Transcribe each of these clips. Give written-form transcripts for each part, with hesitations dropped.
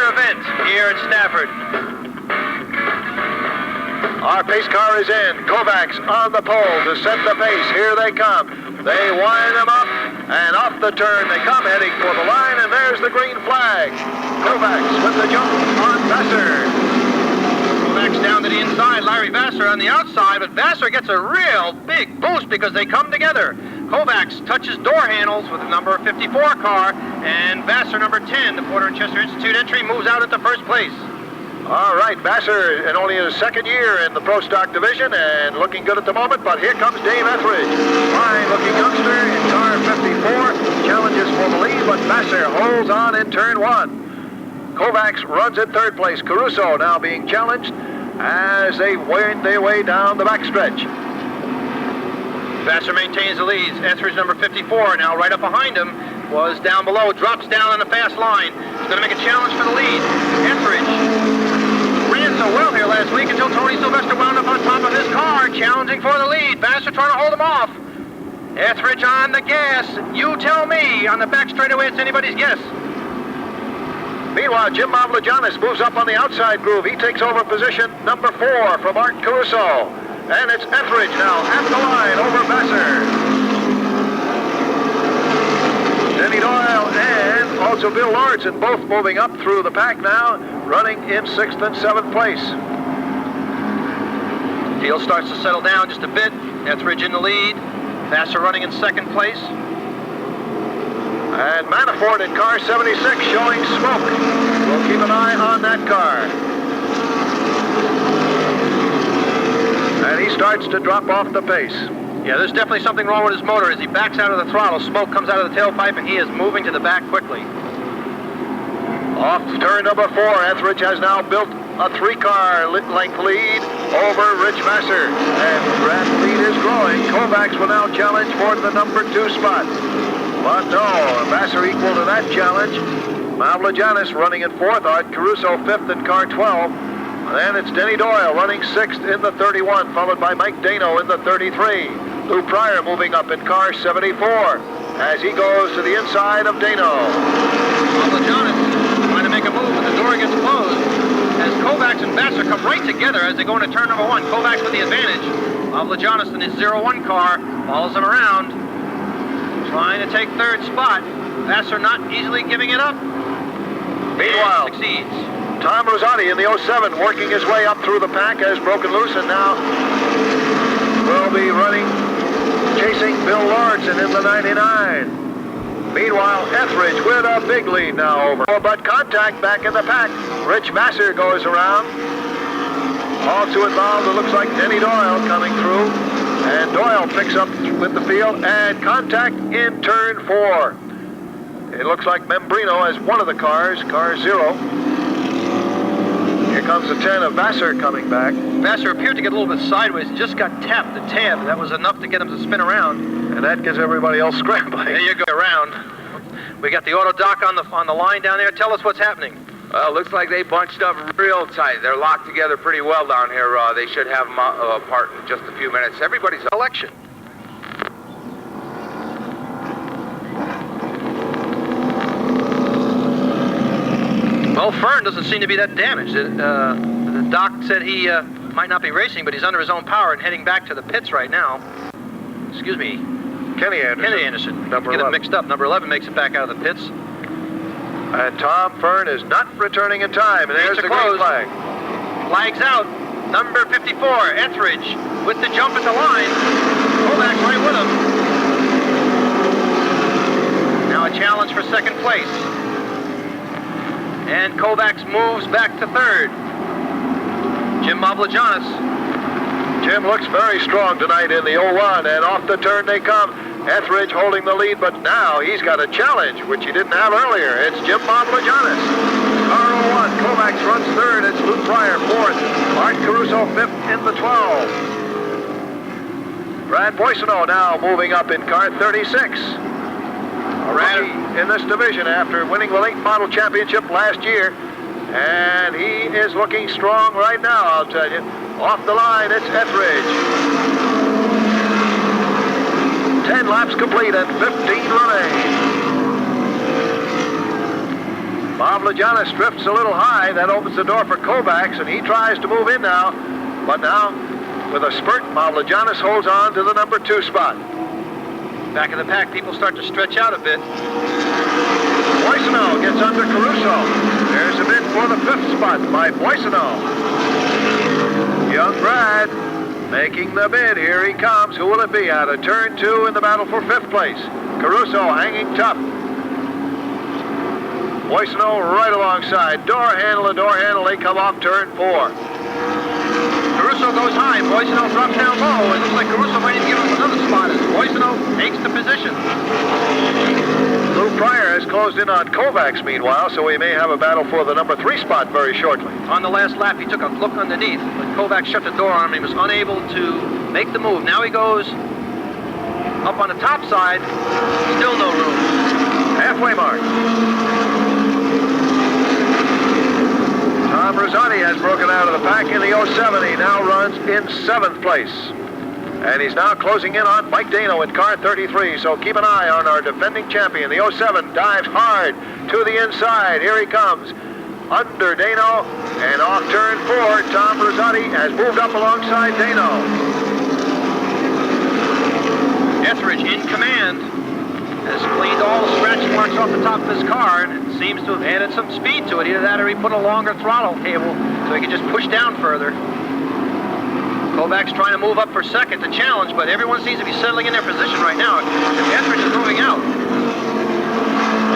event here at Stafford. Our pace car is in. Kovacs on the pole to set the pace. Here they come. They wind them up, and off the turn they come, heading for the line, and there's the green flag. Kovacs with the jump on Vassar. Kovacs down to the inside, Larry Vassar on the outside, but Vassar gets a real big boost because they come together. Kovacs touches door handles with the number 54 car, and Vassar, number 10, the Porter and Chester Institute entry, moves out into first place. All right, Vassar in only his second year in the Pro Stock division and looking good at the moment, but here comes Dave Etheridge. Fine-looking youngster in car 54, challenges for the lead, but Vassar holds on in turn one. Kovacs runs in third place. Caruso now being challenged as they wind their way down the backstretch. Vassar maintains the lead. Etheridge, number 54, now right up behind him, was down below, drops down on the fast line. He's going to make a challenge for the lead. Etheridge ran so well here last week until Tony Sylvester wound up on top of his car, challenging for the lead. Vassar trying to hold him off. Etheridge on the gas. You tell me. On the back straightaway, it's anybody's guess. Meanwhile, Jim Mavlouganes moves up on the outside groove. He takes over position number 4 from Art Caruso. And it's Etheridge now at the line over Vassar. Denny Doyle and also Bill Lordson both moving up through the pack now, running in 6th and 7th place. Field starts to settle down just a bit. Etheridge in the lead. Vassar running in 2nd place. And Manafort in car 76 showing smoke. We'll keep an eye on that car. And he starts to drop off the pace. Yeah, there's definitely something wrong with his motor. As he backs out of the throttle, smoke comes out of the tailpipe, and he is moving to the back quickly. Off turn number 4, Etheridge has now built a 3-car length lead over Rich Vassar. And that lead is growing. Kovacs will now challenge for the number 2 spot. But no, Vassar equal to that challenge. Mavlouganes running in 4th, Art Caruso 5th in car 12. Then it's Denny Doyle running 6th in the 31, followed by Mike Dano in the 33. Lou Pryor moving up in car 74 as he goes to the inside of Dano. Mavlouganes trying to make a move, but the door gets closed as Kovacs and Vassar come right together as they go into turn number 1. Kovacs with the advantage. Mavlouganes in his 01 car follows him around, trying to take 3rd spot. Vassar not easily giving it up. Meanwhile, and succeeds. Tom Rosati in the 07 working his way up through the pack has broken loose and now will be running, chasing Bill Lordson in the 99. Meanwhile, Etheridge with a big lead now over. But contact back in the pack. Rich Vassar goes around. Also involved, it looks like Denny Doyle coming through. And Doyle picks up with the field and contact in turn 4. It looks like Membrino has one of the cars, car 0. Here comes the 10 of Vassar coming back. Vassar appeared to get a little bit sideways and just got tapped the tab. That was enough to get him to spin around. And that gets everybody else scrambling. There you go, around. We got the auto dock on the line down there. Tell us what's happening. Well, looks like they bunched up real tight. They're locked together pretty well down here. They should have them apart in just a few minutes. Everybody's Election. Well, Fern doesn't seem to be that damaged. The doc said he might not be racing, but he's under his own power and heading back to the pits right now. Excuse me. Kenny Anderson. Number 11. Get him mixed up. Number 11 makes it back out of the pits. And Tom Fern is not returning in time. And there's the green flag. Flags out. Number 54, Etheridge, with the jump at the line. Kovacs right with him. Now a challenge for 2nd place. And Kovacs moves back to 3rd. Jim Mavlouganes. Jim looks very strong tonight in the 01, and off the turn they come. Etheridge holding the lead, but now he's got a challenge, which he didn't have earlier. It's Jim Mavlouganes. Car 01, Kovacs runs 3rd. It's Lou Pryor 4th. Art Caruso 5th in the 12. Brad Boissonneau now moving up in car 36. A rookie in this division after winning the late model championship last year. And he is looking strong right now, I'll tell you. Off the line, it's Etheridge. 10 laps complete and 15 remain. Mavlouganes drifts a little high. That opens the door for Kovacs, and he tries to move in now. But now, with a spurt, Mavlouganes holds on to the number 2 spot. Back of the pack, people start to stretch out a bid. Boissonneau gets under Caruso. There's a bid for the 5th spot by Boissonneau. Young Brad making the bid. Here he comes. Who will it be out of turn 2 in the battle for 5th place? Caruso hanging tough. Boissonneau right alongside. Door handle to door handle. They come off turn 4. Caruso goes high. Boissonneau drops down low. It looks like Caruso might even give him another spot as Boissonneau takes the position. Lou Pryor has closed in on Kovacs meanwhile, so we may have a battle for the number 3 spot very shortly. On the last lap, he took a look underneath, but Kovacs shut the door on him. He was unable to make the move. Now he goes up on the top side. Still no room. Halfway mark. Tom Rosati has broken out of the pack in the 07. He now runs in 7th place. And he's now closing in on Mike Dano in car 33, so keep an eye on our defending champion. The 07 dives hard to the inside. Here he comes. Under Dano, and off turn 4, Tom Rosati has moved up alongside Dano. Etheridge in command has cleaned all the scratch marks off the top of his car, and it seems to have added some speed to it. Either that or he put a longer throttle cable so he could just push down further. Kovacs trying to move up for 2nd to challenge, but everyone seems to be settling in their position right now. Etheridge is moving out.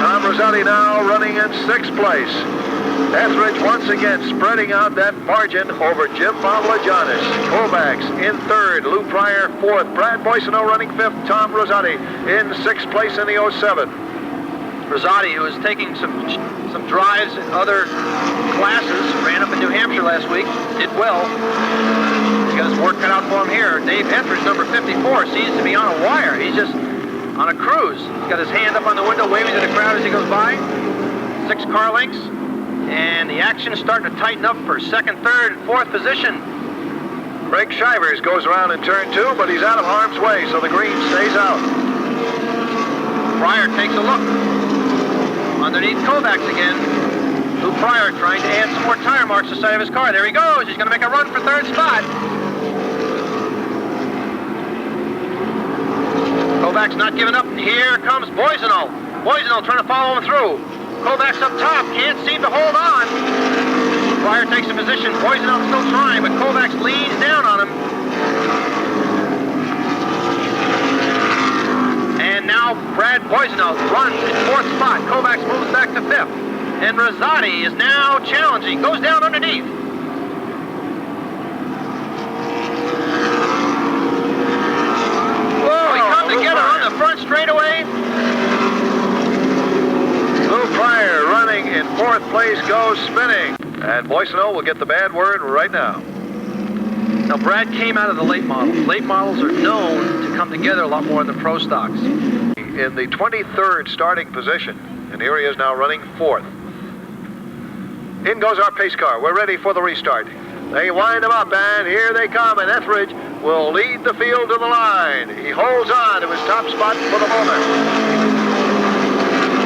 Tom Rosati now running in 6th place. Etheridge once again spreading out that margin over Jim Mavlouganes. Kovacs in 3rd, Lou Pryor 4th, Brad Boissonneau running 5th, Tom Rosati in 6th place in the 07. Rosati, who is taking some drives in other classes, ran up in New Hampshire last week, did well. He's got his work cut out for him here. Dave Etheridge, number 54, seems to be on a wire. He's just on a cruise. He's got his hand up on the window, waving to the crowd as he goes by. 6 car lengths. And the action is starting to tighten up for 2nd, 3rd, and 4th position. Craig Shivers goes around in turn 2, but he's out of harm's way, so the green stays out. Pryor takes a look. Underneath Kovacs again. Lou Pryor trying to add some more tire marks to the side of his car. There he goes. He's going to make a run for 3rd spot. Kovacs not giving up. Here comes Boissonneau. Boissonneau trying to follow him through. Kovacs up top, can't seem to hold on. Pryor takes a position. Boissonneau still trying, but Kovacs leans down on him. And now Brad Boissonneau runs in 4th spot. Kovacs moves back to 5th. And Rosati is now challenging. Goes down underneath. Whoa, they come together on the front straightaway. Lou Pryor running in 4th place goes spinning. And Boissonneau will get the bad word right now. Now, Brad came out of the late models. Late models are known to come together a lot more than pro stocks. In the 23rd starting position. And here he is now running 4th. In goes our pace car. We're ready for the restart. They wind him up, and here they come. And Etheridge will lead the field to the line. He holds on to his top spot for the moment.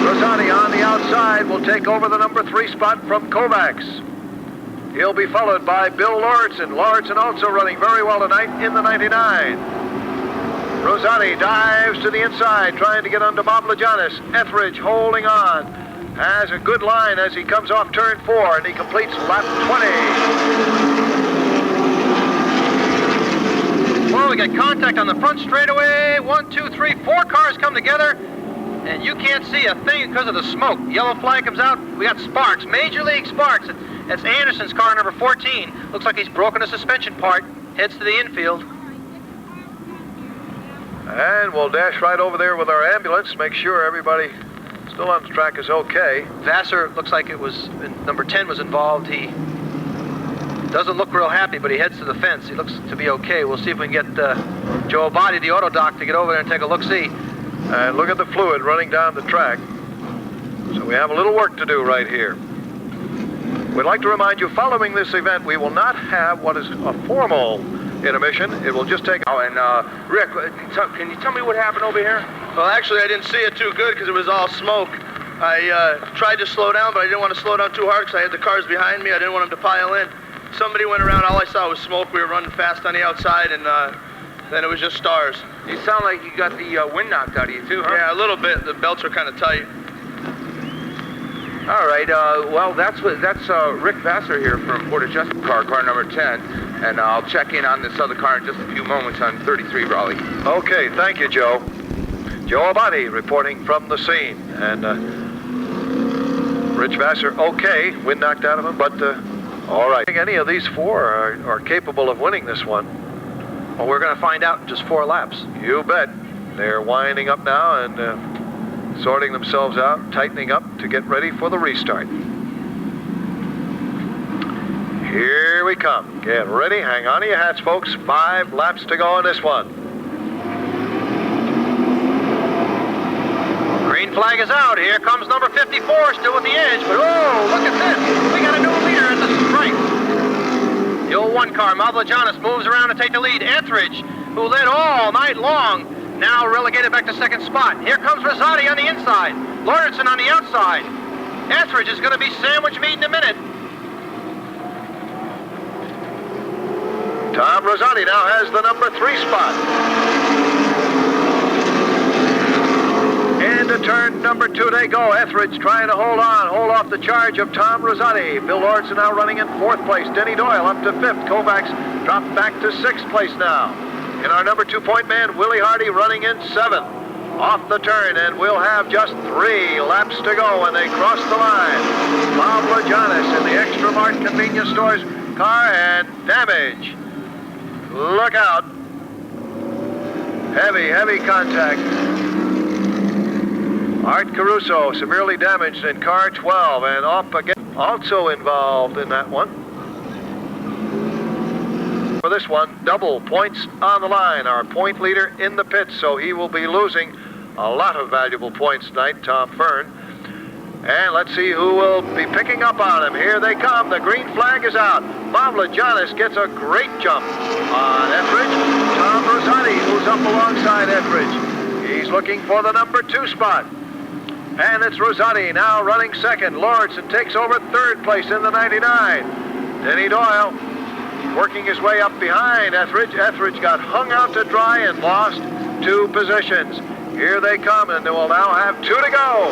Rosati on the outside will take over the number 3 spot from Kovacs. He'll be followed by Bill Lauritsen. Lauritsen also running very well tonight in the 99. Rosati dives to the inside, trying to get under Mavlouganes. Etheridge holding on. Has a good line as he comes off turn 4, and he completes lap 20. Well, we got contact on the front straightaway. 1, 2, 3, 4 cars come together. And you can't see a thing because of the smoke. Yellow flag comes out. We got sparks, Major League sparks. That's Anderson's car, number 14. Looks like he's broken a suspension part. Heads to the infield. And we'll dash right over there with our ambulance. Make sure everybody still on the track is okay. Vassar looks like it was, number 10 was involved. He doesn't look real happy, but he heads to the fence. He looks to be okay. We'll see if we can get Joe Abadi, the auto doc, to get over there and take a look-see. And look at the fluid running down the track. So we have a little work to do right here. We'd like to remind you, following this event, we will not have what is a formal intermission. It will just take... Oh, and Rick, can you tell me what happened over here? Well, actually, I didn't see it too good because it was all smoke. I tried to slow down, but I didn't want to slow down too hard because I had the cars behind me. I didn't want them to pile in. Somebody went around, all I saw was smoke. We were running fast on the outside, and then it was just stars. You sound like you got the wind knocked out of you too, huh? Yeah, a little bit. The belts are kind of tight. All right, well, that's Rick Vassar here from Port Adjustment car number 10, and I'll check in on this other car in just a few moments on 33 Raleigh. Okay, thank you, Joe. Joe Abadi reporting from the scene. And Rich Vassar, okay, wind knocked out of him, but all right. I think any of these four are capable of winning this one. Well, we're going to find out in just 4 laps. You bet. They're winding up now and sorting themselves out, tightening up to get ready for the restart. Here we come. Get ready. Hang on to your hats, folks. 5 laps to go in this one. Green flag is out. Here comes number 54, still at the edge. But, oh, look at this. We got a new leader at the stripe. The old 1 car, Mavlouganes, moves around to take the lead. Etheridge, who led all night long, now relegated back to 2nd spot. Here comes Rosati on the inside. Lauritsen on the outside. Etheridge is going to be sandwich meat in a minute. Tom Rosati now has the number 3 spot. Into turn number 2 they go. Etheridge trying to hold off the charge of Tom Rosati. Bill Lauritsen now running in 4th place. Denny Doyle up to 5th. Kovacs dropped back to 6th place now. And our number 2-point man, Willie Hardy, running in 7th. Off the turn, and we'll have just 3 laps to go when they cross the line. Mavlouganes in the Extra Mart convenience stores car, and damage. Look out. Heavy contact. Art Caruso severely damaged in car 12 and off again. Also involved in that one. For this one, double points on the line. Our point leader in the pits, so he will be losing a lot of valuable points tonight, Tom Fern. And let's see who will be picking up on him. Here they come. The green flag is out. Mavlouganes gets a great jump on Etheridge. Tom Rosati moves up alongside Etheridge. He's looking for the number 2 spot. And it's Rosati now running 2nd. Lauritsen takes over 3rd place in the 99. Denny Doyle working his way up behind Etheridge. Etheridge got hung out to dry and lost 2 positions. Here they come, and they will now have 2 to go.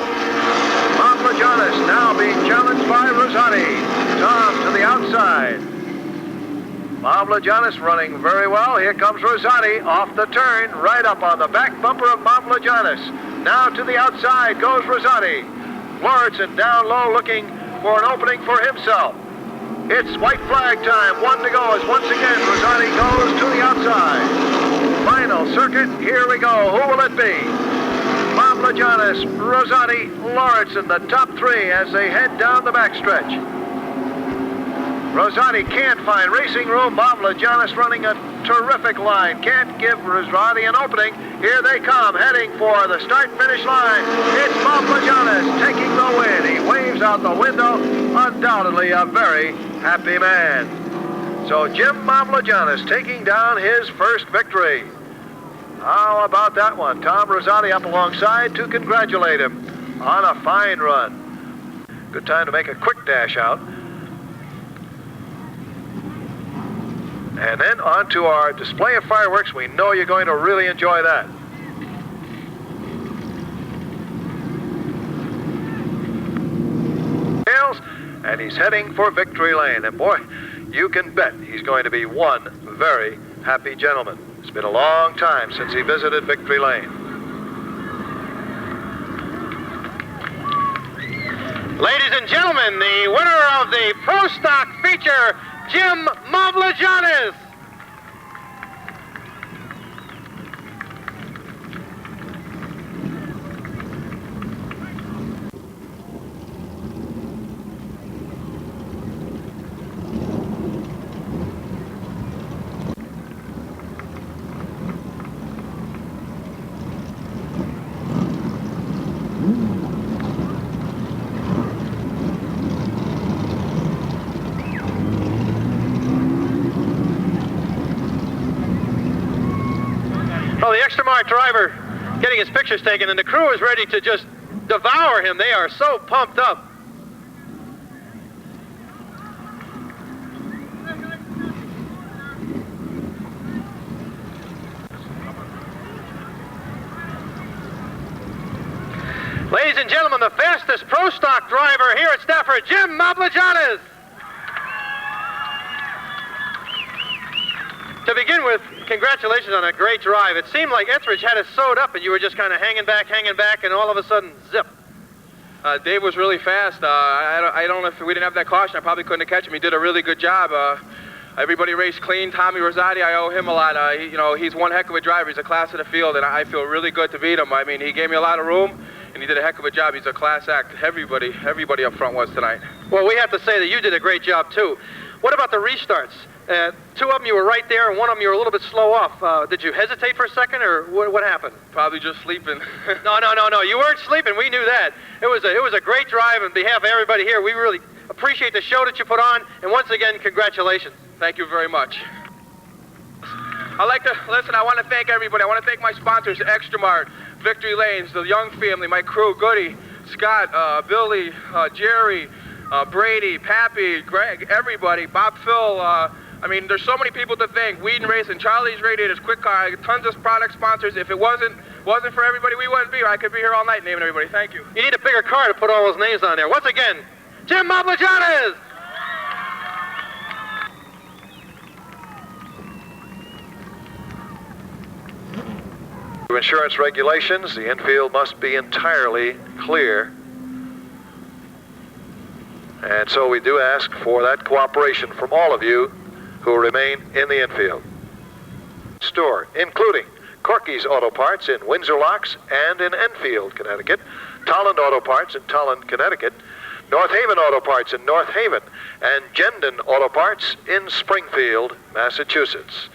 Mavlouganes now being challenged by Rosati. Tom to the outside. Mavlouganes running very well. Here comes Rosati off the turn, right up on the back bumper of Mavlouganes. Now to the outside goes Rosati. Lauritsen down low looking for an opening for himself. It's white flag time. 1 to go as once again Rosati goes to the outside. Final circuit, here we go. Who will it be? Mavlouganes, Rosati, Lauritsen, the top 3 as they head down the backstretch. Rosati can't find racing room. Mavlouganes running a terrific line. Can't give Rosati an opening. Here they come, heading for the start-finish line. It's Mavlouganes taking the win. He waves out the window. Undoubtedly a very happy man. So Jim Mavlouganes taking down his first victory. How about that one? Tom Rosati up alongside to congratulate him on a fine run. Good time to make a quick dash out. And then on to our display of fireworks. We know you're going to really enjoy that. And he's heading for Victory Lane. And boy, you can bet he's going to be one very happy gentleman. It's been a long time since he visited Victory Lane. Ladies and gentlemen, the winner of the Pro Stock feature, Jim Mavlouganes. Well, the extra mark driver getting his pictures taken, and the crew is ready to just devour him. They are so pumped up. Ladies and gentlemen, the fastest Pro Stock driver here at Stafford, Jim Mavlouganes. To begin with, congratulations on a great drive. It seemed like Etheridge had it sewed up and you were just kind of hanging back, and all of a sudden, zip. Dave was really fast. I don't know if we didn't have that caution, I probably couldn't have catch him. He did a really good job. Everybody raced clean. Tommy Rosati, I owe him a lot. He's one heck of a driver. He's a class of the field, and I feel really good to beat him. I mean, he gave me a lot of room, and he did a heck of a job. He's a class act. Everybody up front was tonight. Well, we have to say that you did a great job, too. What about the restarts? Two of them you were right there, and one of them you were a little bit slow off. Did you hesitate for a second, or what happened? Probably just sleeping. No. You weren't sleeping. We knew that. It was a great drive. On behalf of everybody here, we really appreciate the show that you put on, and once again, congratulations. Thank you very much. I want to thank everybody. I want to thank my sponsors, Extramart, Victory Lanes, the Young family, my crew, Goody, Scott, Billy, Jerry, Brady, Pappy, Greg, everybody, Bob, Phil. There's so many people to thank. Whedon Racing, Charlie's Radiators, Quick Car, tons of product sponsors. If it wasn't for everybody, we wouldn't be here. I could be here all night naming everybody. Thank you. You need a bigger car to put all those names on there. Once again, Jim Mavlouganes! Insurance regulations, the infield must be entirely clear. And so we do ask for that cooperation from all of you who remain in the infield. Store, including Corky's Auto Parts in Windsor Locks and in Enfield, Connecticut, Tolland Auto Parts in Tolland, Connecticut, North Haven Auto Parts in North Haven, and Gendon Auto Parts in Springfield, Massachusetts.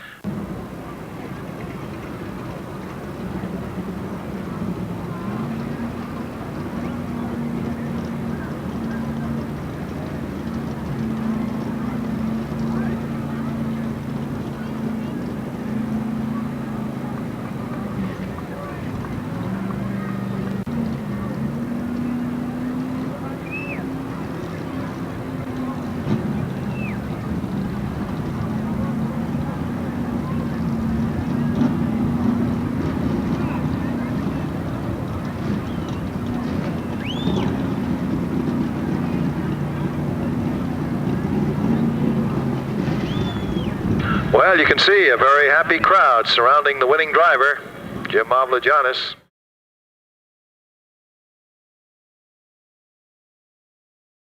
Well, you can see a very happy crowd surrounding the winning driver, Jim Mavlouganes.